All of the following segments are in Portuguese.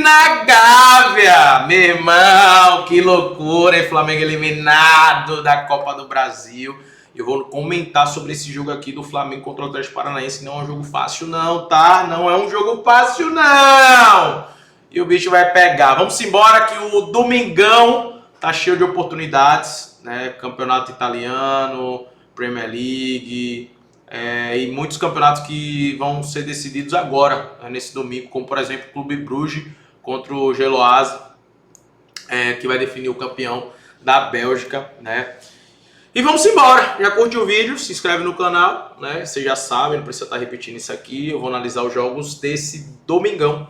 na Gávea! Meu irmão, que loucura, hein? Flamengo eliminado da Copa do Brasil. Eu vou comentar sobre esse jogo aqui do Flamengo contra o Atlético Paranaense. Não é um jogo fácil não, tá? Não é um jogo fácil não! E o bicho vai pegar. Vamos embora que o Domingão tá cheio de oportunidades, né? Campeonato italiano, Premier League... e muitos campeonatos que vão ser decididos agora, nesse domingo, como por exemplo o Clube Bruges contra o Geloase, que vai definir o campeão da Bélgica, né? E vamos embora, já curte o vídeo, se inscreve no canal, né? Você já sabe, não precisa estar repetindo isso aqui. Eu vou analisar os jogos desse domingão,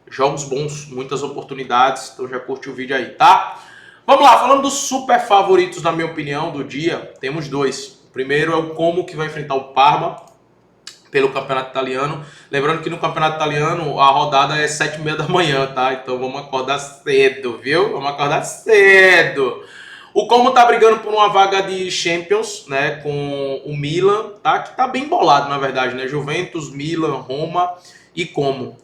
jogos bons, muitas oportunidades, então já curte o vídeo aí, tá? Vamos lá, falando dos super favoritos, na minha opinião, do dia, temos dois. O primeiro é o Como, que vai enfrentar o Parma pelo Campeonato Italiano. Lembrando que no Campeonato Italiano a rodada é 7h30 da manhã, tá? Então vamos acordar cedo, viu? Vamos acordar cedo. O Como tá brigando por uma vaga de Champions, né? Com o Milan, tá? Que tá bem bolado, na verdade, né? Juventus, Milan, Roma e Como.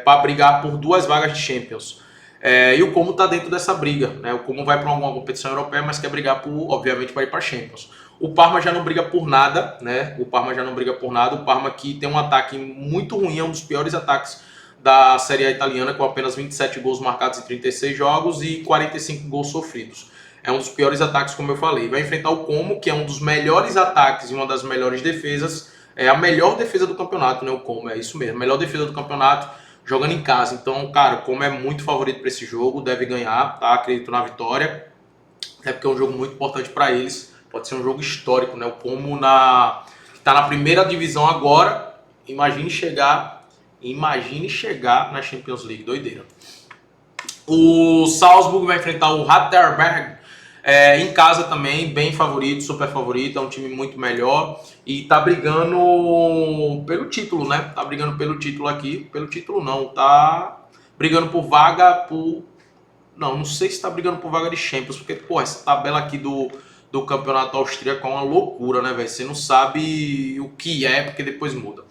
Para brigar por duas vagas de Champions. E o Como tá dentro dessa briga, né? O Como vai para alguma competição europeia, mas quer brigar por, obviamente, para ir para Champions. O Parma já não briga por nada, né? O Parma já não briga por nada. O Parma que tem um ataque muito ruim, é um dos piores ataques da Série A italiana, com apenas 27 gols marcados em 36 jogos e 45 gols sofridos. É um dos piores ataques, como eu falei. Vai enfrentar o Como, que é um dos melhores ataques e uma das melhores defesas. É a melhor defesa do campeonato, né? O Como, é isso mesmo. Melhor defesa do campeonato, jogando em casa. Então, cara, o Como é muito favorito para esse jogo, deve ganhar, tá? Acredito na vitória. Até porque é um jogo muito importante para eles. Pode ser um jogo histórico, né? O Como tá na primeira divisão agora. Imagine chegar na Champions League, doideira. O Salzburg vai enfrentar o Hatterberg em casa também, bem favorito, super favorito, é um time muito melhor e tá brigando pelo título, né? Tá brigando pelo título aqui, pelo título não, tá brigando por vaga por... Não sei se tá brigando por vaga de Champions, porque, pô, essa tabela aqui do campeonato austríaco é uma loucura, né, velho? Você não sabe o que é, porque depois muda.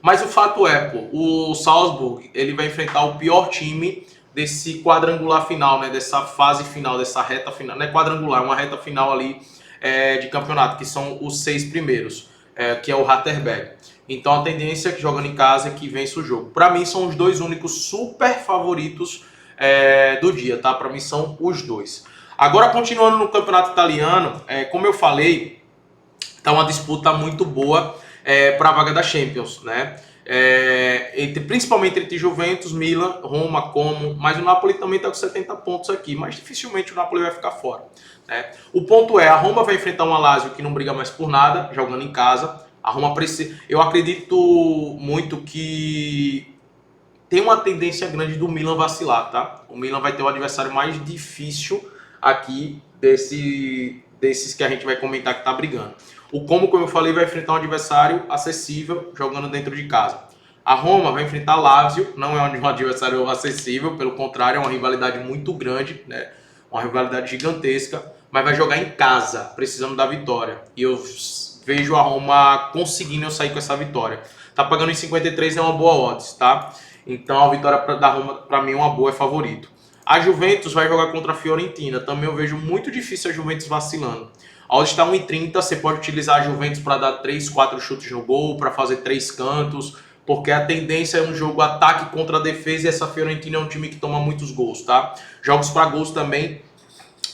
Mas o fato é, pô, o Salzburg, ele vai enfrentar o pior time desse quadrangular final, né? Dessa fase final, dessa reta final. Não é quadrangular, é uma reta final ali de campeonato, que são os 6 primeiros, que é o Hatterberg. Então a tendência é que jogando em casa é que vence o jogo. Pra mim são os dois únicos super favoritos do dia, tá? Pra mim são os dois. Agora, continuando no campeonato italiano, como eu falei, tá uma disputa muito boa para a vaga da Champions, né? Principalmente entre Juventus, Milan, Roma, Como, mas o Napoli também tá com 70 pontos aqui, mas dificilmente o Napoli vai ficar fora, né? O ponto é, a Roma vai enfrentar uma Lazio que não briga mais por nada, jogando em casa. A Roma precisa... Eu acredito muito que tem uma tendência grande do Milan vacilar, tá? O Milan vai ter o adversário mais difícil aqui desses que a gente vai comentar que tá brigando. O Como eu falei, vai enfrentar um adversário acessível, jogando dentro de casa. A Roma vai enfrentar Lazio, não é um adversário acessível, pelo contrário, é uma rivalidade muito grande, né? Uma rivalidade gigantesca, mas vai jogar em casa, precisando da vitória. E eu vejo a Roma conseguindo sair com essa vitória. Tá pagando em 53, é uma boa odds, tá? Então a vitória da Roma, para mim, é uma boa, é favorito. A Juventus vai jogar contra a Fiorentina. Também eu vejo muito difícil a Juventus vacilando. A odds está 1,30, você pode utilizar a Juventus para dar 3, 4 chutes no gol, para fazer 3 cantos, porque a tendência é um jogo ataque contra a defesa e essa Fiorentina é um time que toma muitos gols, tá? Jogos para gols também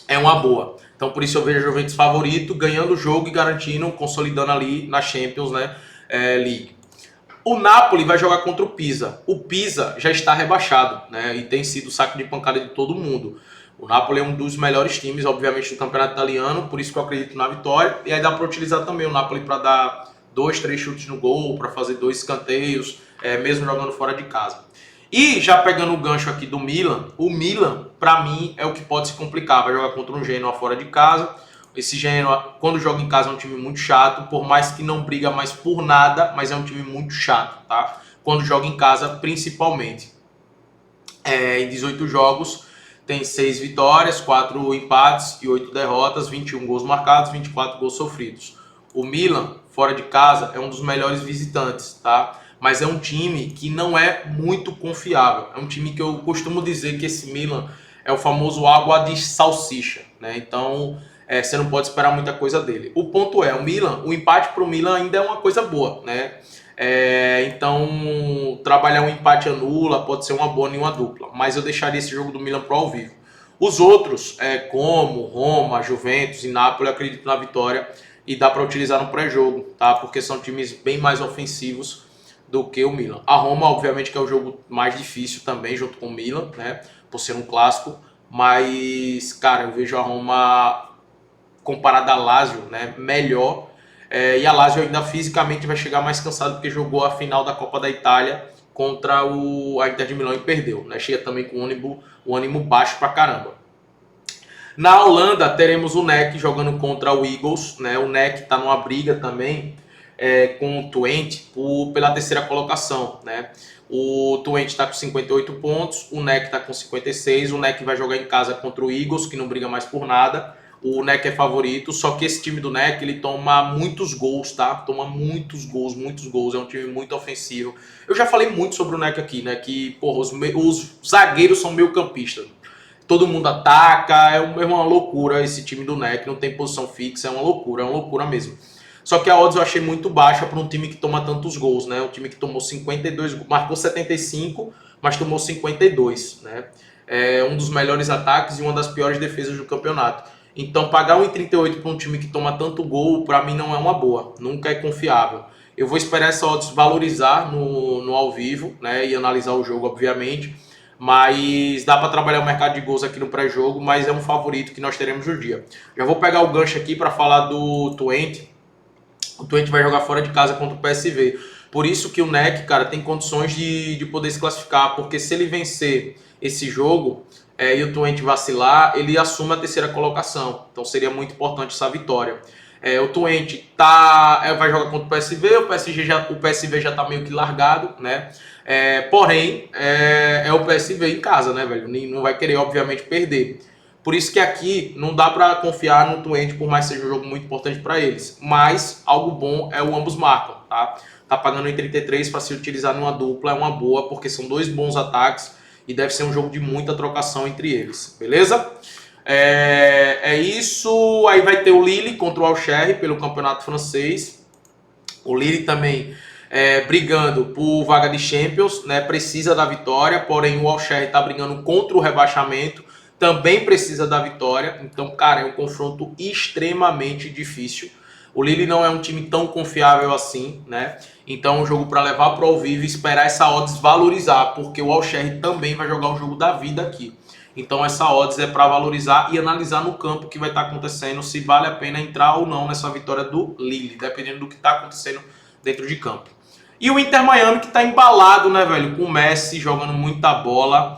é uma boa. Então por isso eu vejo a Juventus favorito, ganhando o jogo e garantindo, consolidando ali na Champions, né, League. O Napoli vai jogar contra o Pisa. O Pisa já está rebaixado, né? E tem sido o saco de pancada de todo mundo. O Napoli é um dos melhores times, obviamente, do campeonato italiano, por isso que eu acredito na vitória. E aí dá para utilizar também o Napoli para dar 2, 3 chutes no gol, para fazer 2 escanteios, mesmo jogando fora de casa. E já pegando o gancho aqui do Milan, o Milan, para mim, é o que pode se complicar. Vai jogar contra um Genoa fora de casa. Esse Genoa, quando joga em casa, é um time muito chato, por mais que não briga mais por nada, mas é um time muito chato, tá? Quando joga em casa, principalmente. Em 18 jogos, tem 6 vitórias, 4 empates e 8 derrotas, 21 gols marcados, 24 gols sofridos. O Milan, fora de casa, é um dos melhores visitantes, tá? mas é um time que não é muito confiável. É um time que eu costumo dizer que esse Milan é o famoso água de salsicha, né? Então você não pode esperar muita coisa dele. O ponto é, o empate para o Milan ainda é uma coisa boa, né? Então trabalhar um empate anula, pode ser uma boa em uma dupla, mas eu deixaria esse jogo do Milan pro ao vivo. Os outros, como Roma, Juventus e Napoli, eu acredito na vitória e dá para utilizar no pré-jogo, tá? Porque são times bem mais ofensivos do que o Milan. A Roma, obviamente, que é o jogo mais difícil também, junto com o Milan, né? Por ser um clássico, mas, cara, eu vejo a Roma comparada à Lazio, né? Melhor. E a Lazio ainda fisicamente vai chegar mais cansado porque jogou a final da Copa da Itália contra a Inter de Milão e perdeu, né? Chega também com o ânimo baixo pra caramba. Na Holanda teremos o NEC jogando contra o Eagles, né? O NEC está numa briga também com o Twente pela terceira colocação, né? O Twente está com 58 pontos, o NEC está com 56, o NEC vai jogar em casa contra o Eagles, que não briga mais por nada. O NEC é favorito, só que esse time do NEC, ele toma muitos gols, tá? Toma muitos gols, é um time muito ofensivo. Eu já falei muito sobre o NEC aqui, né? Que, porra, os zagueiros são meio campistas. Todo mundo ataca, é uma loucura esse time do NEC, não tem posição fixa, é uma loucura mesmo. Só que a odds eu achei muito baixa para um time que toma tantos gols, né? Um time que tomou 52, marcou 75, mas tomou 52, né? É um dos melhores ataques e uma das piores defesas do campeonato. Então pagar 1,38 para um time que toma tanto gol, para mim não é uma boa, nunca é confiável. Eu vou esperar essa odds valorizar no ao vivo, né? E analisar o jogo, obviamente. Mas dá para trabalhar o mercado de gols aqui no pré-jogo, mas é um favorito que nós teremos no dia. Já vou pegar o gancho aqui para falar do Twente. O Twente vai jogar fora de casa contra o PSV. Por isso que o NEC, cara, tem condições de poder se classificar, porque se ele vencer esse jogo e o Twente vacilar, ele assume a terceira colocação. Então seria muito importante essa vitória. O Twente vai jogar contra o PSV, o PSV já tá meio que largado, né? Porém, é o PSV em casa, né, velho? Não vai querer, obviamente, perder. Por isso que aqui não dá para confiar no Twente, por mais que seja um jogo muito importante para eles. Mas algo bom é o ambos marcam, tá? Tá pagando em 33 para se utilizar numa dupla, é uma boa, porque são dois bons ataques e deve ser um jogo de muita trocação entre eles, beleza? É isso. Aí vai ter o Lille contra o Auxerre pelo campeonato francês. O Lille também brigando por vaga de Champions, né? Precisa da vitória, porém o Auxerre está brigando contra o rebaixamento, também precisa da vitória. Então, cara, é um confronto extremamente difícil. O Lille não é um time tão confiável assim, né? Então é um jogo para levar para o ao vivo e esperar essa odds valorizar, porque o Auxerre também vai jogar o jogo da vida aqui. Então essa odds é para valorizar e analisar no campo o que vai estar acontecendo, se vale a pena entrar ou não nessa vitória do Lille, dependendo do que está acontecendo dentro de campo. E o Inter Miami, que está embalado, né, velho? Com o Messi jogando muita bola.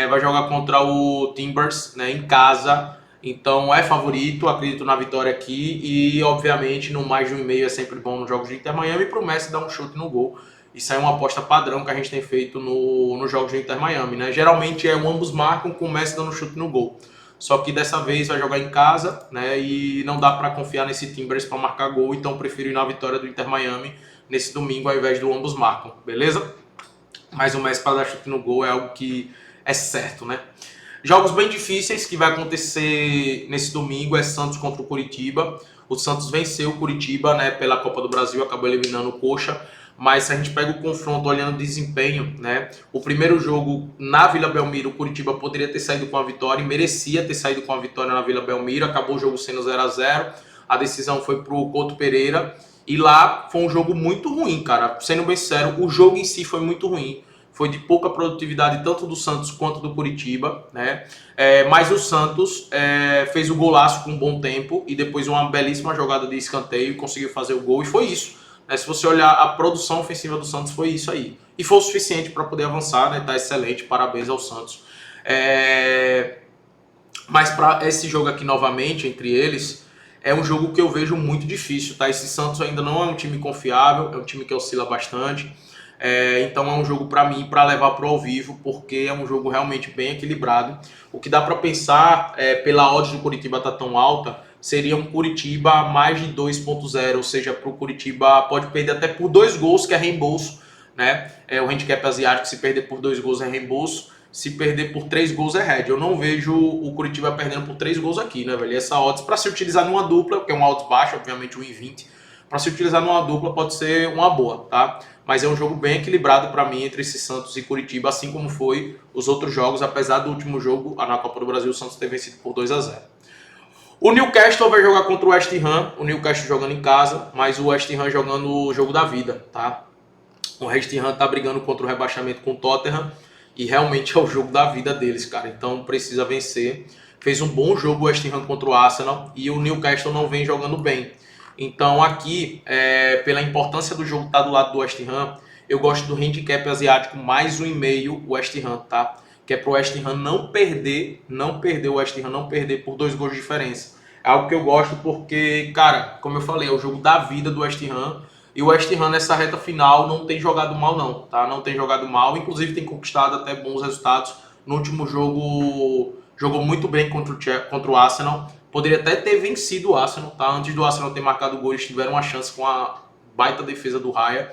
Vai jogar contra o Timbers, né, em casa. Então é favorito, acredito na vitória aqui. E, obviamente, no mais de 1,5 é sempre bom nos jogos de Inter Miami. Para o Messi dar um chute no gol. Isso é uma aposta padrão que a gente tem feito nos jogos de Inter Miami, né? Geralmente ambos marcam com o Messi dando chute no gol. Só que dessa vez vai jogar em casa, né? E não dá para confiar nesse Timbers para marcar gol. Então prefiro ir na vitória do Inter Miami nesse domingo ao invés do ambos marcam, beleza? Mas o Messi para dar chute no gol é algo que é certo, né? Jogos bem difíceis que vai acontecer nesse domingo é Santos contra o Coritiba. O Santos venceu o Coritiba, né, pela Copa do Brasil, acabou eliminando o Coxa. Mas se a gente pega o confronto olhando o desempenho, né? O primeiro jogo na Vila Belmiro, o Coritiba poderia ter saído com a vitória e merecia ter saído com a vitória na Vila Belmiro. Acabou o jogo sendo 0-0. A decisão foi pro Couto Pereira. E lá foi um jogo muito ruim, cara. Sendo bem sincero, o jogo em si foi muito ruim. Foi de pouca produtividade tanto do Santos quanto do Coritiba, né? Mas o Santos fez o golaço com um bom tempo e depois uma belíssima jogada de escanteio e conseguiu fazer o gol. E foi isso. Se você olhar a produção ofensiva do Santos, foi isso aí. E foi o suficiente para poder avançar, né? Tá excelente, parabéns ao Santos. Mas para esse jogo aqui novamente, entre eles, é um jogo que eu vejo muito difícil, tá? Esse Santos ainda não é um time confiável, é um time que oscila bastante. Então é um jogo para mim, para levar para o ao vivo, porque é um jogo realmente bem equilibrado. O que dá para pensar, pela odds do Coritiba tá tão alta, seria um Coritiba mais de 2.0, ou seja, para o Coritiba pode perder até por 2 gols, que é reembolso, né? O handicap asiático, se perder por 2 gols é reembolso, se perder por 3 gols é head. Eu não vejo o Curitiba perdendo por 3 gols aqui, né, velho? E essa odds, para se utilizar numa dupla, que é uma odds baixa, obviamente 1,20, para se utilizar numa dupla pode ser uma boa, tá? Mas é um jogo bem equilibrado para mim entre esse Santos e Curitiba, assim como foi os outros jogos, apesar do último jogo, na Copa do Brasil, o Santos ter vencido por 2-0. O Newcastle vai jogar contra o West Ham, o Newcastle jogando em casa, mas o West Ham jogando o jogo da vida, tá? O West Ham tá brigando contra o rebaixamento com o Tottenham e realmente é o jogo da vida deles, cara. Então precisa vencer. Fez um bom jogo o West Ham contra o Arsenal e o Newcastle não vem jogando bem. Então aqui, pela importância do jogo estar do lado do West Ham, eu gosto do handicap asiático mais 1,5 West Ham, tá? Que é pro West Ham não perder o West Ham não perder por 2 gols de diferença. É algo que eu gosto porque, cara, como eu falei, é o jogo da vida do West Ham. E o West Ham nessa reta final não tem jogado mal não, tá? Não tem jogado mal, inclusive tem conquistado até bons resultados. No último jogo, jogou muito bem contra o Arsenal. Poderia até ter vencido o Arsenal, tá? Antes do Arsenal ter marcado o gol, eles tiveram uma chance com a baita defesa do Raya.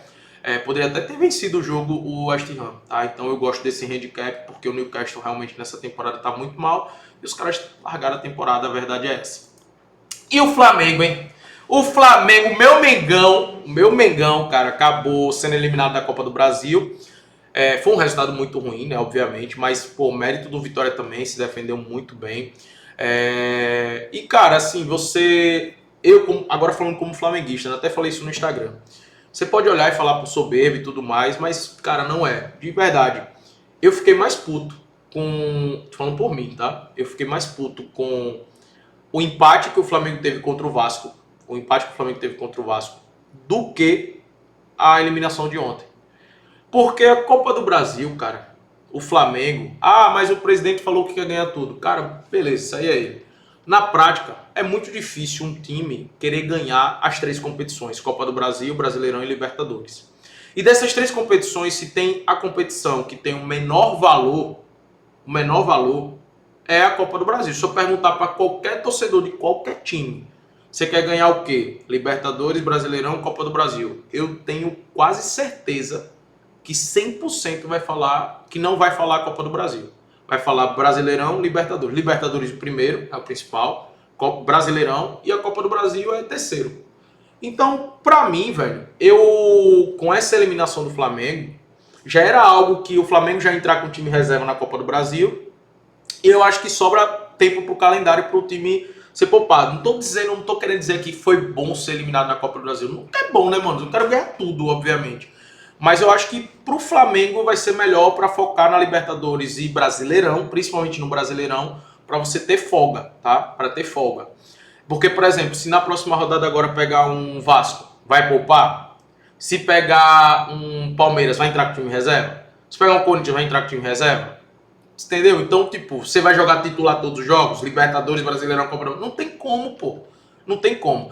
Poderia até ter vencido o jogo o West Ham, tá? Então eu gosto desse handicap, porque o Newcastle realmente nessa temporada tá muito mal. E os caras largaram a temporada, a verdade é essa. E o Flamengo, hein? O Flamengo, o meu Mengão, cara, acabou sendo eliminado da Copa do Brasil. Foi um resultado muito ruim, né, obviamente, mas, pô, mérito do Vitória também, se defendeu muito bem. E, cara, assim, agora falando como flamenguista, né, até falei isso no Instagram. Você pode olhar e falar por soberba e tudo mais, mas, cara, não é. De verdade, eu fiquei mais puto tô falando por mim, tá? Eu fiquei mais puto com o empate que o Flamengo teve contra o Vasco, do que a eliminação de ontem. Porque a Copa do Brasil, cara, o Flamengo... mas o presidente falou que quer ganhar tudo. Cara, beleza, isso aí é ele. Na prática, é muito difícil um time querer ganhar as 3 competições. Copa do Brasil, Brasileirão e Libertadores. E dessas 3 competições, se tem a competição que tem o menor valor é a Copa do Brasil. Se eu perguntar para qualquer torcedor de qualquer time, você quer ganhar o quê? Libertadores, Brasileirão, Copa do Brasil. Eu tenho quase certeza que 100% vai falar que não vai falar Copa do Brasil. Vai falar Brasileirão, Libertadores. Libertadores o primeiro, é o principal. Brasileirão e a Copa do Brasil é terceiro. Então, pra mim, velho, com essa eliminação do Flamengo, já era algo que o Flamengo já entrar com o time reserva na Copa do Brasil. E eu acho que sobra tempo pro calendário pro time ser poupado. Não tô querendo dizer que foi bom ser eliminado na Copa do Brasil. Nunca é bom, né, mano? Eu quero ganhar tudo, obviamente. Mas eu acho que pro Flamengo vai ser melhor para focar na Libertadores e Brasileirão, principalmente no Brasileirão, para você ter folga, tá? Para ter folga. Porque, por exemplo, se na próxima rodada agora pegar um Vasco, vai poupar? Se pegar um Palmeiras, vai entrar com o time reserva? Se pegar um Corinthians, vai entrar com o time reserva? Entendeu? Então, tipo, você vai jogar titular todos os jogos? Libertadores, Brasileirão, Copa do Brasil? Não tem como, pô. Não tem como.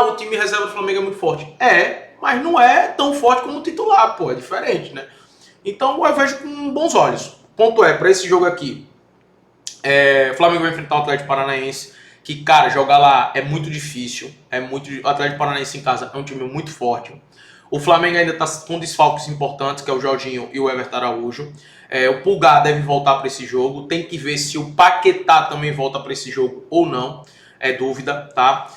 O time reserva do Flamengo é muito forte. Mas não é tão forte como o titular, pô. É diferente, né? Então, eu vejo com bons olhos. Ponto para esse jogo aqui, o Flamengo vai enfrentar o Atlético Paranaense, que, cara, jogar lá é muito difícil. O Atlético Paranaense em casa é um time muito forte. O Flamengo ainda está com desfalques importantes, que é o Jorginho e o Everton Araújo. O Pulgar deve voltar para esse jogo. Tem que ver se o Paquetá também volta para esse jogo ou não. É dúvida, tá?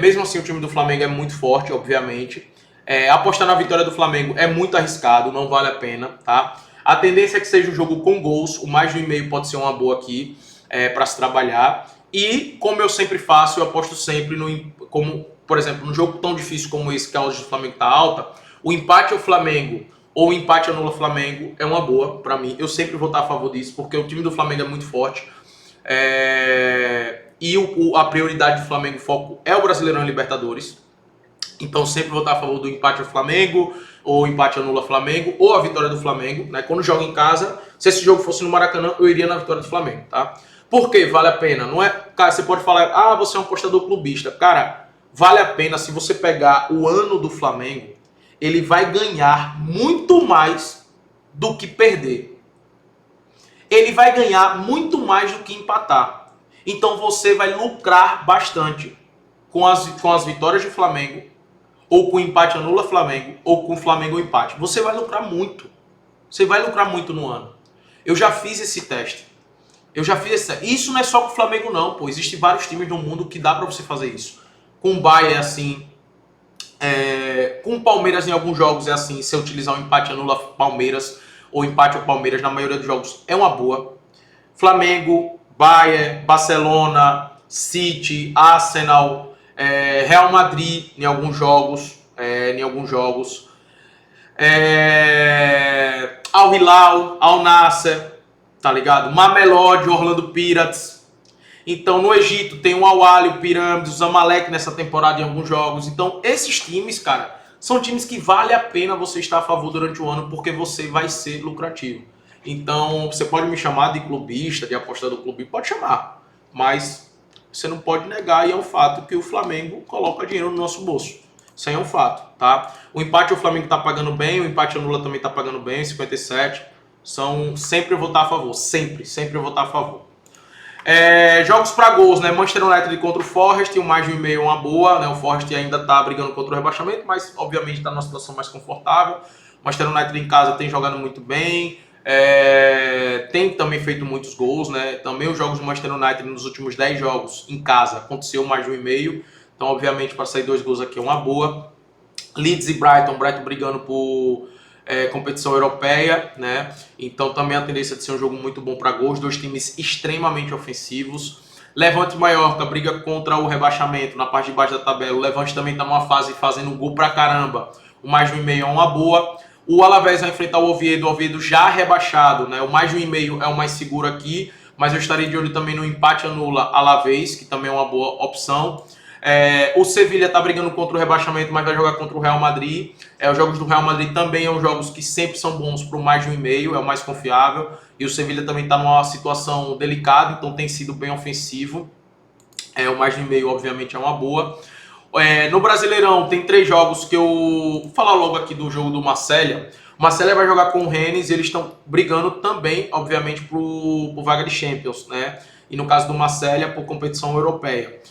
Mesmo assim, o time do Flamengo é muito forte, obviamente. Apostar na vitória do Flamengo é muito arriscado, não vale a pena, tá? A tendência é que seja um jogo com gols. O mais de 1,5 pode ser uma boa aqui para se trabalhar. E, como eu sempre faço, eu aposto sempre como, por exemplo, num jogo tão difícil como esse, que a odds do Flamengo tá alta, o empate ao Flamengo ou o empate anula o Flamengo é uma boa para mim. Eu sempre vou estar a favor disso, porque o time do Flamengo é muito forte. E a prioridade do Flamengo, o foco é o Brasileirão e Libertadores. Então sempre vou estar a favor do empate ao Flamengo, ou o empate anula o Flamengo, ou a vitória do Flamengo, né? Quando joga em casa, se esse jogo fosse no Maracanã, eu iria na vitória do Flamengo, tá? Por quê? Vale a pena. Não é, cara, você pode falar, você é um apostador clubista. Cara, vale a pena se você pegar o ano do Flamengo, ele vai ganhar muito mais do que perder. Ele vai ganhar muito mais do que empatar. Então você vai lucrar bastante com as vitórias do Flamengo ou com empate anula Flamengo, ou com Flamengo empate. Você vai lucrar muito. Você vai lucrar muito no ano. Eu já fiz esse teste. Isso não é só com o Flamengo não, pô. Existem vários times no mundo que dá pra você fazer isso. Com o Bayern é assim. Com o Palmeiras em alguns jogos é assim. Se utilizar um empate anula Palmeiras, ou empate ou Palmeiras na maioria dos jogos é uma boa. Flamengo, Bayern, Barcelona, City, Arsenal, Real Madrid em alguns jogos. Al Hilal, Al Nassr, tá ligado? Mamelodi, Orlando Pirates. Então no Egito tem o Al Ahly, o Pirâmides, o Zamalek nessa temporada em alguns jogos. Então esses times, cara, são times que vale a pena você estar a favor durante o ano porque você vai ser lucrativo. Então você pode me chamar de clubista, de apostador do clube, pode chamar. Mas você não pode negar, e é um fato, que o Flamengo coloca dinheiro no nosso bolso. Isso aí é um fato, tá? O empate o Flamengo tá pagando bem, o empate anula também tá pagando bem, 57. Sempre eu vou estar a favor, sempre eu vou estar a favor. Jogos para gols, né? Manchester United contra o Forest, o mais de 1,5 é uma boa, né? O Forest ainda tá brigando contra o rebaixamento, mas obviamente tá numa situação mais confortável. Manchester United em casa tem jogado muito bem, tem também feito muitos gols, né? Também os jogos do Manchester United nos últimos 10 jogos em casa aconteceu mais de 1,5. Então, obviamente, para sair 2 gols aqui é uma boa. Leeds e Brighton brigando por competição europeia, né? Então, também a tendência de ser um jogo muito bom para gols. 2 times extremamente ofensivos. Levante e Mallorca briga contra o rebaixamento na parte de baixo da tabela. O Levante também está numa fase fazendo gol pra caramba. O mais de 1,5 é uma boa. O Alavés vai enfrentar o Oviedo já rebaixado, né? O mais de 1,5 é o mais seguro aqui, mas eu estarei de olho também no empate anula Alavés, que também é uma boa opção. O Sevilha está brigando contra o rebaixamento, mas vai jogar contra o Real Madrid. Os jogos do Real Madrid também são jogos que sempre são bons para o mais de 1,5, é o mais confiável. E o Sevilha também está numa situação delicada, então tem sido bem ofensivo. O mais de 1,5 obviamente é uma boa. No Brasileirão tem 3 jogos que eu vou falar logo aqui do jogo do Marselha. O Marselha vai jogar com o Rennes e eles estão brigando também, obviamente, por vaga de Champions, né? E no caso do Marselha, por competição europeia.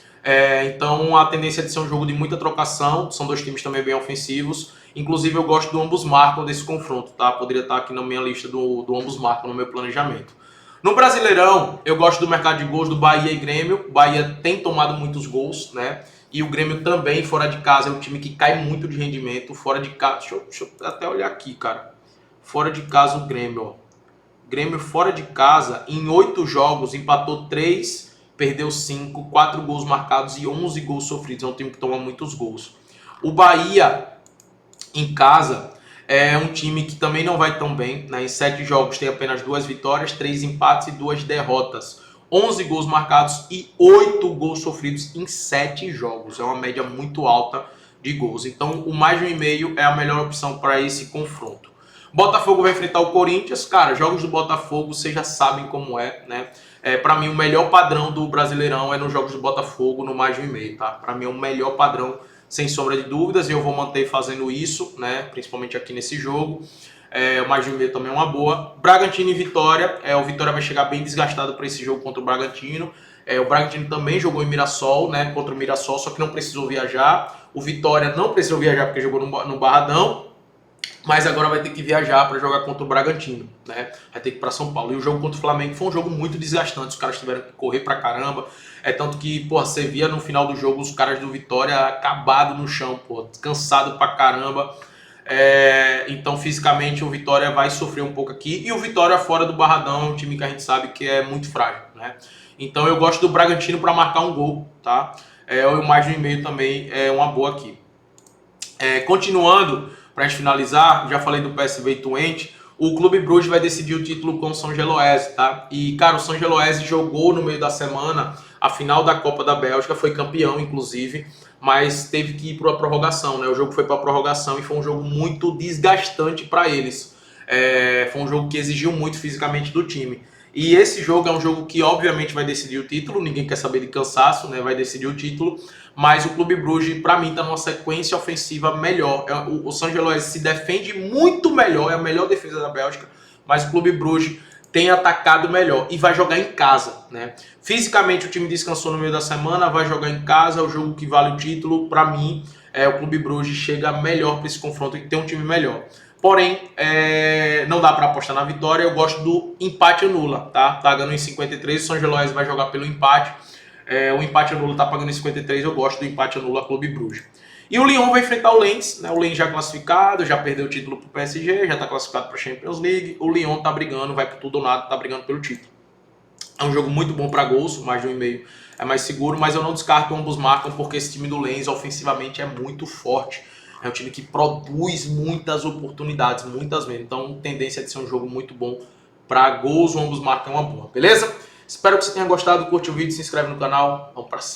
Então a tendência é de ser um jogo de muita trocação, são 2 times também bem ofensivos. Inclusive eu gosto do ambos marcam desse confronto, tá? Poderia estar aqui na minha lista do ambos marcam no meu planejamento. No Brasileirão, eu gosto do mercado de gols do Bahia e Grêmio. O Bahia tem tomado muitos gols, né? E o Grêmio também, fora de casa, é um time que cai muito de rendimento. Fora de casa, deixa eu até olhar aqui, cara. Fora de casa o Grêmio, ó. Grêmio fora de casa, em 8 jogos, empatou 3, perdeu 5, 4 gols marcados e 11 gols sofridos. É um time que toma muitos gols. O Bahia, em casa, é um time que também não vai tão bem, né? Em 7 jogos tem apenas 2 vitórias, 3 empates e 2 derrotas. 11 gols marcados e 8 gols sofridos em 7 jogos. É uma média muito alta de gols. Então, o mais de 1,5 é a melhor opção para esse confronto. Botafogo vai enfrentar o Corinthians. Cara, jogos do Botafogo, vocês já sabem como é, né? Para mim, o melhor padrão do Brasileirão é nos jogos do Botafogo no mais de 1,5, tá? Para mim, é o melhor padrão, sem sombra de dúvidas. E eu vou manter fazendo isso, né? Principalmente aqui nesse jogo. O mais de 1,5 também é uma boa. Bragantino e Vitória. O Vitória vai chegar bem desgastado para esse jogo contra o Bragantino. O Bragantino também jogou em Mirassol, né? Contra o Mirassol, só que não precisou viajar. O Vitória não precisou viajar porque jogou no Barradão. Mas agora vai ter que viajar para jogar contra o Bragantino, né? Vai ter que ir para São Paulo. E o jogo contra o Flamengo foi um jogo muito desgastante. Os caras tiveram que correr pra caramba. Tanto que, pô, você via no final do jogo os caras do Vitória acabados no chão, pô, cansado pra caramba. Então, fisicamente, o Vitória vai sofrer um pouco aqui. E o Vitória, fora do Barradão, é um time que a gente sabe que é muito frágil, né? Então, eu gosto do Bragantino para marcar um gol, tá? O mais de 1,5 também é uma boa aqui. Continuando, para a gente finalizar, já falei do PSV e Twente, o Clube Bruges vai decidir o título com o São Geloese, tá? E, cara, o São Geloese jogou no meio da semana a final da Copa da Bélgica, foi campeão, inclusive, mas teve que ir para a prorrogação, né? O jogo foi para a prorrogação e foi um jogo muito desgastante para eles. Foi um jogo que exigiu muito fisicamente do time. E esse jogo é um jogo que, obviamente, vai decidir o título. Ninguém quer saber de cansaço, né? Vai decidir o título. Mas o Clube Bruges, para mim, está numa sequência ofensiva melhor. O São Geloese se defende muito melhor, é a melhor defesa da Bélgica. Mas o Clube Bruges tem atacado melhor e vai jogar em casa, né? Fisicamente, o time descansou no meio da semana, vai jogar em casa. É o jogo que vale o título. Para mim, o Clube Bruges chega melhor para esse confronto e tem um time melhor. Porém, não dá para apostar na vitória. Eu gosto do empate anula, tá? Tá ganhando em 53, o São Geloise vai jogar pelo empate. O empate anula tá pagando em 53, eu gosto do empate anula Clube Bruges. E o Lyon vai enfrentar o Lens, né? O Lens já classificado, já perdeu o título pro PSG, já tá classificado para a Champions League. O Lyon tá brigando, vai por tudo ou nada, tá brigando pelo título. É um jogo muito bom para gols, mais de 1,5 é mais seguro, mas eu não descarto ambos marcam porque esse time do Lens ofensivamente é muito forte. É um time que produz muitas oportunidades, muitas mesmo. Então, tendência de ser um jogo muito bom para gols, ambos marcam uma boa, beleza? Espero que você tenha gostado, curte o vídeo, se inscreve no canal, vamos para cima.